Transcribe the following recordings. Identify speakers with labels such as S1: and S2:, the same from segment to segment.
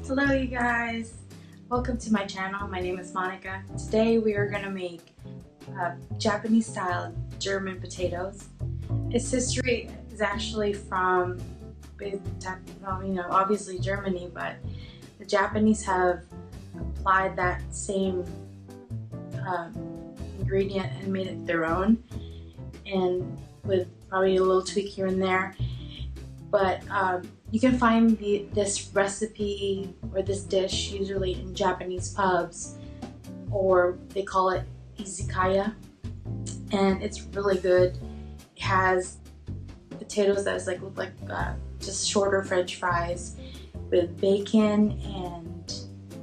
S1: Hello you guys, welcome to my channel. My name is Monica. Today we are going to make Japanese style German potatoes. Its history is actually from, obviously Germany, but the Japanese have applied that same ingredient and made it their own, and with probably a little tweak here and there. But you can find this recipe or this dish usually in Japanese pubs, or they call it Izakaya, and it's really good. It has potatoes that look like just shorter French fries with bacon and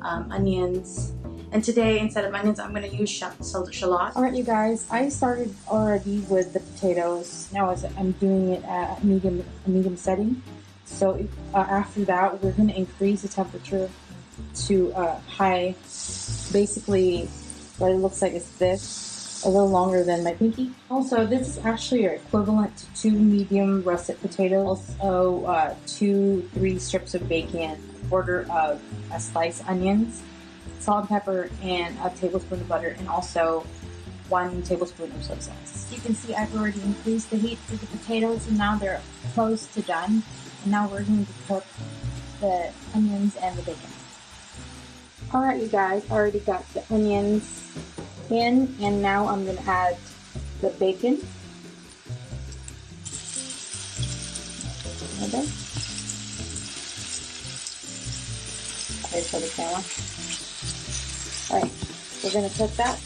S1: onions. And today, instead of onions, I'm going to use shallots.
S2: Alright you guys, I started already with the potatoes. Now I'm doing it at a medium setting. So after that, we're going to increase the temperature to high. Basically, what it looks like is this, a little longer than my pinky. Also, this is actually equivalent to 2 medium russet potatoes. Also, 2-3 strips of bacon, a quarter of sliced onions, salt and pepper, and a tablespoon of butter, and also 1 tablespoon of soy sauce. You can see I've already increased the heat for the potatoes, and now they're close to done. And now we're going to cook the onions and the bacon. Alright you guys, I already got the onions in, and now I'm going to add the bacon. Okay. Wait for the camera. Alright, we're going to cook that.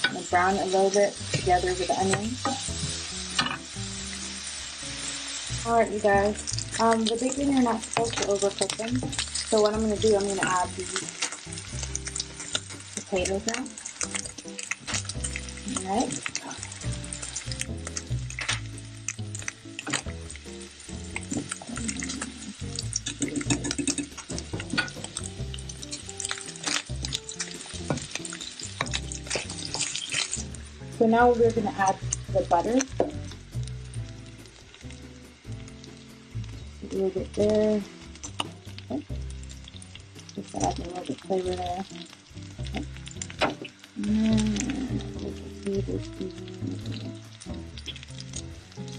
S2: I'm going to brown it a little bit together with the onions. Alright you guys, the bacon, you're not supposed to overcook them. So what I'm going to do, I'm going to add the potatoes now. Alright. So now we're going to add the butter. A little bit there. Okay. Just add a little bit of flavor there. Okay.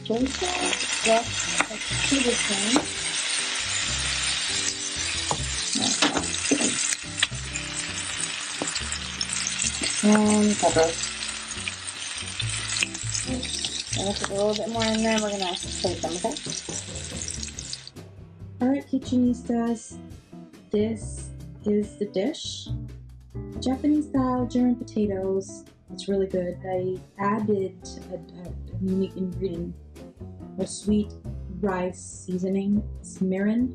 S2: Soy sauce, just a tablespoon. And pepper. And let's put a little bit more in there. We're gonna plate them, okay? Alright, Kitchionistas, this is the dish. Japanese style German potatoes. It's really good. I added a unique ingredient, a sweet rice seasoning. It's mirin.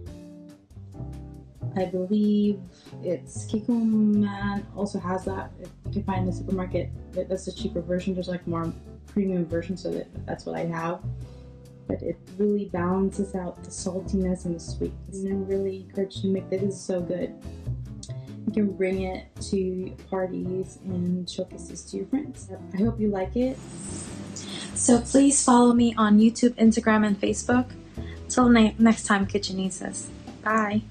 S2: I believe it's Kitchionista also has that. You can find in the supermarket. That's a cheaper version. There's like more premium version, so that's what I have. But it really balances out the saltiness and the sweetness, and I really encourage you to make this. This is so good. You can bring it to parties and showcase this to your friends. I hope you like it.
S1: So please follow me on YouTube, Instagram, and Facebook. Till next time, Kitchionistas. Bye.